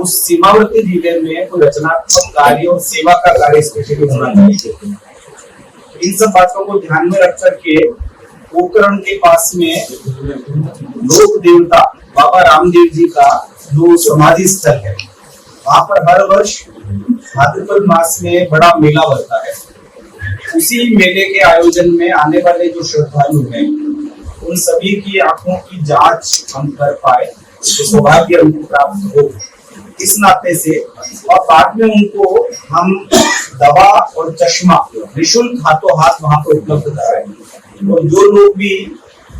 उस सीमावर्ती जिले में कोई रचनात्मक कार्य और सेवा का कार्य स्पेशली होना चाहिए। इन सब बातों को ध्यान में रख करके पोखरण के पास में लोक देवता बाबा रामदेव जी का जो समाधि स्थल है, वहां पर हर वर्ष भाद्रपद मास में बड़ा मेला लगता है। उसी मेले के आयोजन में आने वाले जो श्रद्धालु हैं, उन सभी की आंखों की जांच हम कर पाए तो सौभाग्य हमको प्राप्त हो, इस नाते से, और बाद में उनको हम दवा और चश्मा निःशुल्क हाथों हाथ वहां पर उपलब्ध कराएं। और जो लोग भी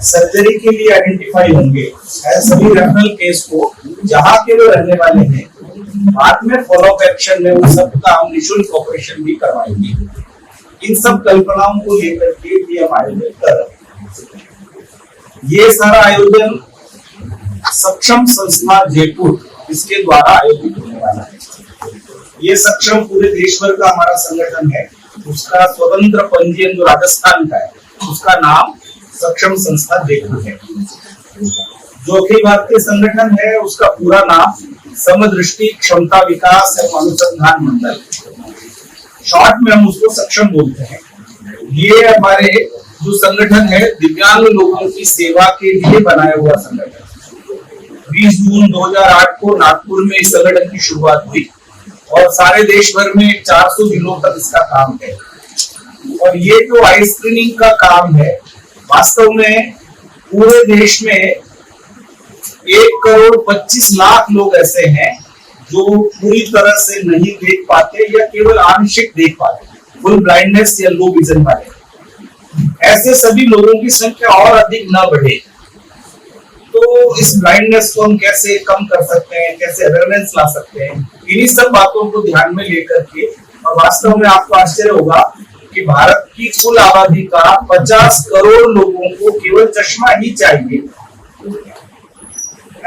सर्जरी के लिए आइडेंटिफाई होंगे, सभी रेफरल केस को जहाँ के वो रहने वाले हैं, बाद में फॉलोअप एक्शन में उन सब का हम निःशुल्क ऑपरेशन भी करवाएंगे। इन सब कल्पनाओं को लेकर के भी हम आयोजन कर रहे हैं। ये सारा आयोजन सक्षम संस्था जयपुर इसके द्वारा आयोजित होने वाला है। ये सक्षम पूरे देश भर का हमारा संगठन है। उसका स्वतंत्र पंजीयन जो राजस्थान का है, उसका नाम सक्षम संस्था जयपुर है। जो अखिल भारतीय संगठन है, उसका पूरा नाम समदृष्टि क्षमता विकास एवं अनुसंधान मंडल, शॉर्ट में हम उसको सक्षम बोलते हैं। ये हमारे जो संगठन है, दिव्यांग लोगों की सेवा के लिए बनाया हुआ संगठन। 20 जून 2008 को नागपुर में इस संगठन की शुरुआत हुई और सारे देश भर में 400 दिनों तक इसका काम है। और ये जो आई स्क्रीनिंग का काम है, वास्तव में पूरे देश में 1,25,00,000 लोग ऐसे हैं जो पूरी तरह से नहीं देख पाते या केवल आंशिक देख पाते, फुल ब्लाइंडनेस या लो विजन वाले। ऐसे सभी लोगों की संख्या और अधिक न बढ़े, तो इस ब्लाइंडनेस को हम कैसे कम कर सकते हैं, कैसे अवेयरनेस ला सकते हैं, इन्हीं सब बातों को ध्यान में लेकर के। और वास्तव में आपको आश्चर्य होगा कि भारत की कुल आबादी का 50 करोड़ लोगों को केवल चश्मा ही चाहिए।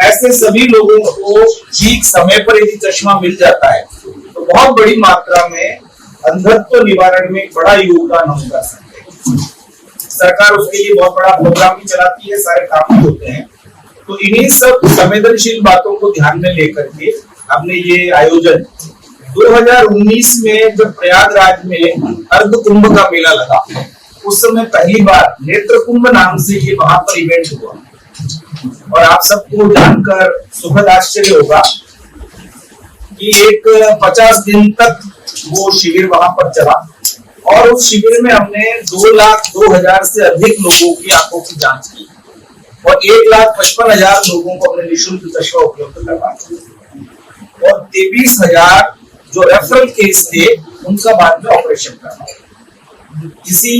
ऐसे सभी लोगों को ठीक समय पर यदि चश्मा मिल जाता है तो बहुत बड़ी मात्रा में अंधत्व निवारण में बड़ा योगदान हम कर सकते हैं। सरकार उसके लिए बहुत बड़ा प्रोग्राम भी चलाती है, सारे काम भी होते हैं। तो इन्हीं सब संवेदनशील बातों को ध्यान में लेकर के हमने ये आयोजन 2019 में जब प्रयागराज में अर्ध कुंभ का मेला लगा, उस समय पहली बार नेत्र कुंभ नाम से ये वहां पर इवेंट हुआ। और आप सबको जानकर सुखद आश्चर्य होगा कि एक 50 दिन तक वो शिविर वहां पर चला और उस शिविर में हमने 2,02,000 से अधिक लोगों की आंखों की जांच की और 1,55,000 लोगों को हमने निःशुल्क चश्मा उपलब्ध करवाया और 23,000 जो रेफरल केस थे उनका बाद में ऑपरेशन करवाया। इसी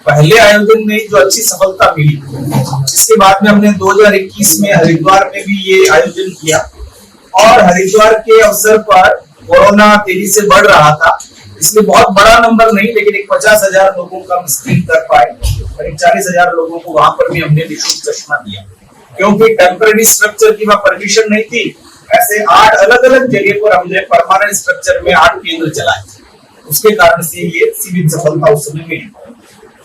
पहले आयोजन में जो अच्छी सफलता मिली, इसके बाद में हमने 2021 में हरिद्वार में भी ये आयोजन किया और हरिद्वार के अवसर पर कोरोना तेजी से बढ़ रहा था, इसलिए बहुत बड़ा नंबर नहीं, लेकिन एक 50,000 लोगों का हम स्क्रीन कर पाए और 40,000 लोगों को वहां पर भी हमने निःशुल्क चश्मा दिया। क्योंकि टेम्पररी स्ट्रक्चर की वहां परमिशन नहीं थी, ऐसे 8 अलग अलग जगह पर हमने परमानेंट स्ट्रक्चर में 8 केंद्र चलाए, उसके कारण से ये सीमित सफलता उस समय मिली।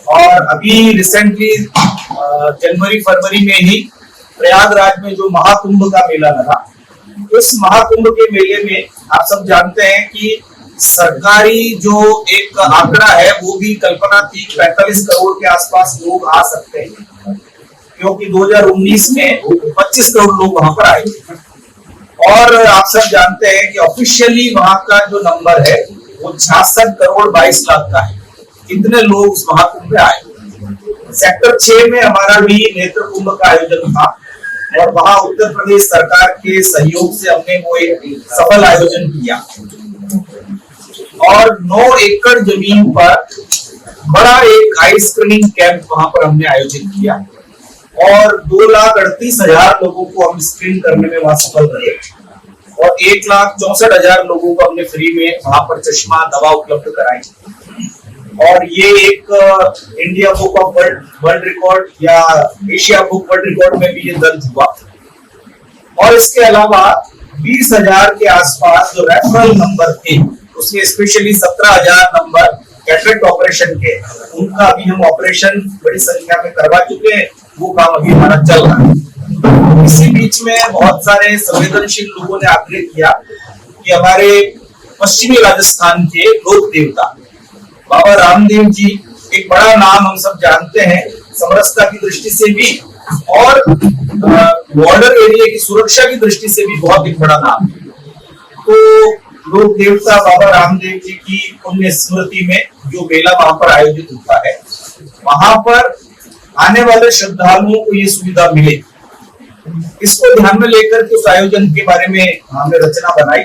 और अभी रिसेंटली जनवरी फरवरी में ही प्रयागराज में जो महाकुंभ का मेला लगा, उस महाकुंभ के मेले में आप सब जानते हैं कि सरकारी जो एक आंकड़ा है वो भी कल्पना थी 45 करोड़ के आसपास लोग आ सकते हैं, क्योंकि 2019 में 25 करोड़ लोग वहां पर आए थे। और आप सब जानते हैं कि ऑफिशियली वहां का जो नंबर है वो 66 करोड़ 22 लाख का है। इतने लोग उस महाकुंभ में आए। सेक्टर 6 में हमारा भी नेत्र कुंभ का आयोजन था और वहां उत्तर प्रदेश सरकार के सहयोग से हमने वो एक सफल आयोजन किया और 9 एकड़ जमीन पर बड़ा एक आई स्क्रीनिंग कैंप वहां पर हमने आयोजित किया और 2,38,000 लोगों को हम स्क्रीन करने में वहां सफल रहे और 1,64,000 लोगों को हमने फ्री में वहां पर चश्मा दवा उपलब्ध कराई। और ये एक India book of world record या एशिया बुक वर्ल्ड रिकॉर्ड में भी ये दर्ज हुआ। और इसके अलावा 20,000 के आसपास जो रेफरल नंबर थे, उसमें स्पेशली 17,000 नंबर कैटरेक्ट ऑपरेशन के, उनका भी हम ऑपरेशन बड़ी संख्या में करवा चुके हैं। वो काम अभी हमारा चल रहा है। इसी बीच में बहुत सारे संवेदनशील लोगों ने आग्रह किया कि हमारे पश्चिमी राजस्थान के लोक देवता बाबा रामदेव जी, एक बड़ा नाम हम सब जानते हैं समरसता की दृष्टि से भी और बॉर्डर एरिया की सुरक्षा की दृष्टि से भी बहुत एक बड़ा नाम है। तो लोक देवता बाबा रामदेव जी की पुण्य स्मृति में जो मेला वहां पर आयोजित होता है, वहां पर आने वाले श्रद्धालुओं को ये सुविधा मिले, इसको ध्यान में लेकर के उस आयोजन के बारे में हमने रचना बनाई।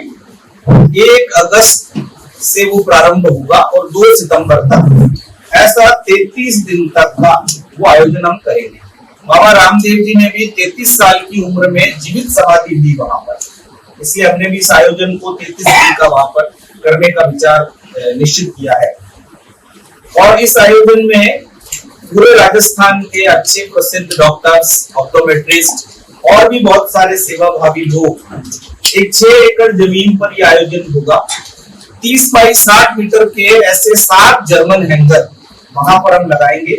1 अगस्त से वो प्रारंभ होगा और 2 सितंबर तक, ऐसा 33 दिन तक का वो आयोजन हम करेंगे। बाबा रामदेव जी ने भी 33 साल की उम्र में जीवित समाधि दी वहां पर, इसलिए हमने भी इस आयोजन को 33 दिन का वहां पर करने का विचार निश्चित किया है। और इस आयोजन में पूरे राजस्थान के अच्छे प्रसिद्ध डॉक्टर्स, ऑप्टोमेट्रिस्ट और भी बहुत सारे सेवाभावी लोग, एक 6 एकड़ जमीन पर यह आयोजन होगा। 30 बाई 60 मीटर के ऐसे 7 जर्मन हैंगर वहां पर हम लगाएंगे।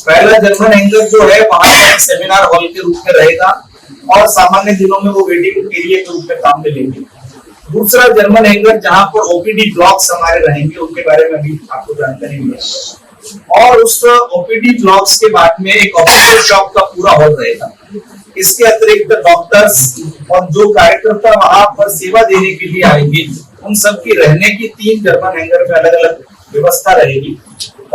पहला जर्मन हैंगर जो है वहां पर सेमिनार हॉल के रूप में रहेगा और सामान्य दिनों में वो वेटिंग एरिया के रूप में काम में लेंगे। दूसरा जर्मन हैंगर जहां पर ओपीडी ब्लॉक्स हमारे रहेंगे, उनके बारे में भी आपको जानकारी मिलेगी। और उस ओपीडी ब्लॉक्स के बाद में एक ऑपरेटर शॉप का पूरा हॉल रहेगा। इसके अतिरिक्त डॉक्टर्स और जो कार्यकर्ता वहां पर सेवा देने के लिए आएंगे, उन सबकी रहने की 3 जर्मन हैंगर में अलग अलग व्यवस्था रहेगी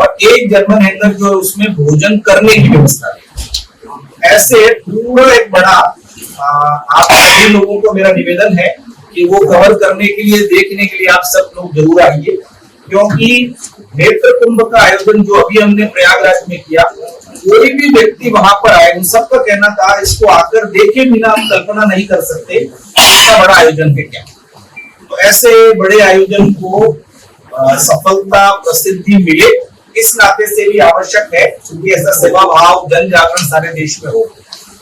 और 1 जर्मन हैंगर जो है उसमें भोजन करने की व्यवस्था रहेगी। ऐसे पूरा एक बड़ा आप सभी लोगों को मेरा निवेदन है कि वो कवर करने के लिए, देखने के लिए आप सब लोग जरूर आइए, क्योंकि नेत्र कुंभ का आयोजन जो अभी हमने प्रयागराज में किया, कोई भी व्यक्ति वहां पर आए, उन सबका कहना था इसको आकर देखे बिना हम कल्पना नहीं कर सकते इतना बड़ा आयोजन है क्या। तो ऐसे बड़े आयोजन को सफलता, प्रसिद्धि मिले, इस नाते से भी आवश्यक है कि ऐसा सेवा भाव, जन जागरण सारे देश में हो।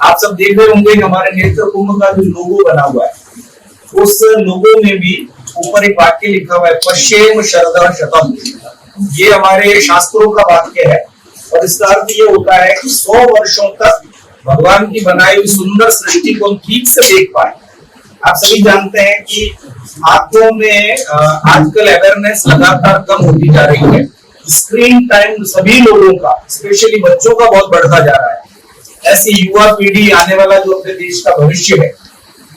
आप सब देख रहे होंगे हमारे नेत्र कुंभ का जो लोगो बना हुआ है, उस लोगो में भी ऊपर एक वाक्य लिखा हुआ है, पश्येम शरदः शतम्। ये हमारे शास्त्रों का वाक्य है और इसका अर्थ ये होता है कि 100 वर्षों तक भगवान की बनाई हुई सुंदर सृष्टि को हम ठीक से देख पाए। आप सभी जानते हैं कि आंखों में आजकल अवेयरनेस लगातार कम होती जा रही है। स्क्रीन टाइम सभी लोगों का, स्पेशली बच्चों का बहुत बढ़ता जा रहा है। ऐसी युवा पीढ़ी, आने वाला जो अपने देश का भविष्य है,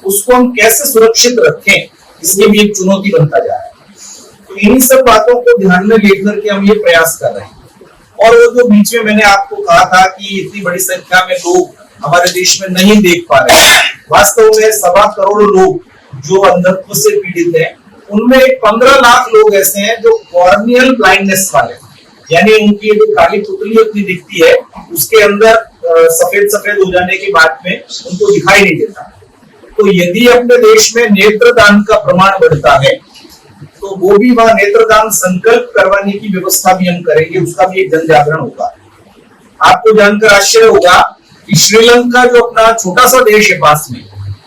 उसको हम कैसे सुरक्षित रखें, इसलिए भी एक चुनौती बनता जा रहा है। तो इन्हीं सब बातों को ध्यान में लेकर के हम ये प्रयास कर रहे हैं। और वो जो बीच में मैंने आपको कहा था कि इतनी बड़ी संख्या में लोग हमारे देश में नहीं देख पा रहे हैं, वास्तव में 1.25 करोड़ लोग जो अंधत्व से पीड़ित हैं, उनमें 15 लाख लोग ऐसे हैं जो कॉर्नियल ब्लाइंडनेस वाले, यानी उनकी जो काली पुतली अपनी दिखती है उसके अंदर सफेद सफेद हो जाने के बाद में उनको दिखाई नहीं देता। तो यदि अपने देश में नेत्रदान का प्रमाण बढ़ता है तो वो भी वहां नेत्रदान संकल्प करवाने की व्यवस्था भी हम करेंगे, उसका भी एक जन जागरण होगा। आपको जानकर आश्चर्य होगा कि श्रीलंका जो अपना छोटा सा देश है पास में,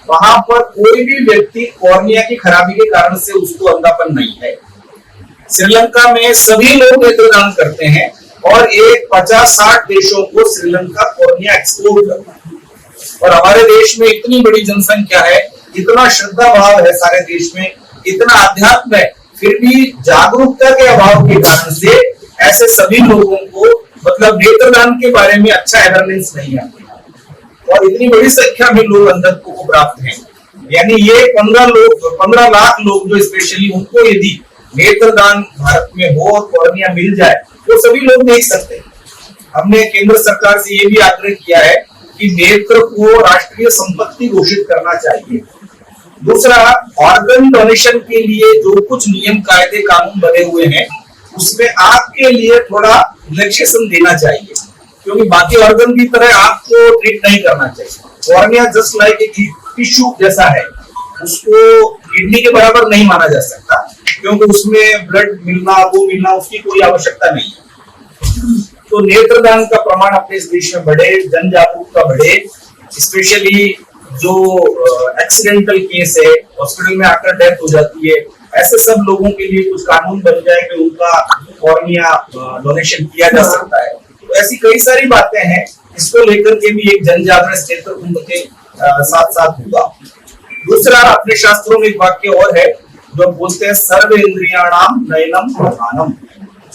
वहां पर कोई भी व्यक्ति कॉर्निया की खराबी के कारण से उसको अंधापन नहीं है। श्रीलंका में सभी लोग नेत्रदान करते हैं और एक 50-60 देशों को श्रीलंका कॉर्निया एक्सपोर्ट करता है। और हमारे देश में इतनी बड़ी जनसंख्या है, इतना श्रद्धा भाव है सारे देश में, इतना अध्यात्म है, फिर भी जागरूकता के अभाव के कारण से ऐसे सभी लोगों को मतलब नेत्रदान के बारे में अच्छा अवेयरनेस नहीं आती और इतनी बड़ी संख्या में लोग अंधत्व को प्राप्त हैं। यानी ये 15 लाख लोग जो स्पेशली उनको यदि नेत्रदान भारत में हो और कॉर्निया मिल जाए तो सभी लोग देख सकते हैं। हमने केंद्र सरकार से ये भी आग्रह किया है कि नेत्र को राष्ट्रीय संपत्ति घोषित करना चाहिए। दूसरा, ऑर्गन डोनेशन के लिए जो कुछ नियम, कायदे, कानून बने हुए हैं उसमें आंख के लिए थोड़ा रिलैक्सेशन देना चाहिए, क्योंकि बाकी ऑर्गन की तरह आंख को ट्रीट नहीं करना चाहिए। कॉर्निया जस्ट लाइक एक टिश्यू जैसा है, उसको किडनी के बराबर नहीं माना जा सकता, क्योंकि उसमें ब्लड मिलना, वो मिलना, उसकी कोई आवश्यकता नहीं है। तो नेत्रदान का प्रमाण अपने इस देश में बढ़े, जन जागरूकता बढ़े, स्पेशली जो एक्सीडेंटल केस है, हॉस्पिटल में आकर डेथ हो जाती है, ऐसे सब लोगों के लिए कुछ कानून बन जाए कि उनका कॉर्निया डोनेशन किया जा सकता है। तो ऐसी कई सारी बातें हैं, इसको लेकर के भी एक जन जागरण नेत्र कुंभ के साथ साथ होगा। दूसरा, अपने शास्त्रों में एक वाक्य और है जो बोलते हैं सर्व इंद्रियाणाम नयनम प्रधानम,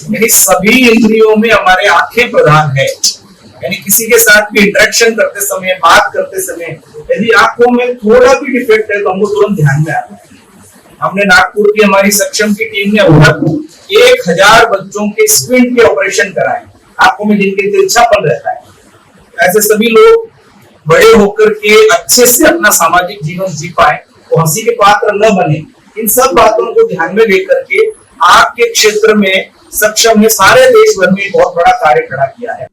यानी सभी इंद्रियों में हमारे आंखें प्रधान है। यानी किसी के साथ भी इंटरेक्शन करते समय, बात करते समय यदि आंखों में थोड़ा भी डिफेक्ट है तो हमको तुरंत ध्यान में आता है। हमने नागपुर की हमारी सक्षम की टीम ने अब तक 1000 बच्चों के स्क्वीन के ऑपरेशन कराए, आंखों में जिनके तिरछापन रहता है। ऐसे सभी लोग बड़े होकर के अच्छे से अपना सामाजिक जीवन जी पाए, वो हंसी के पात्र न बने। इन सब बातों को ध्यान में लेकर के आंख के क्षेत्र में सक्षम ने सारे देश भर में बहुत बड़ा कार्य खड़ा किया है।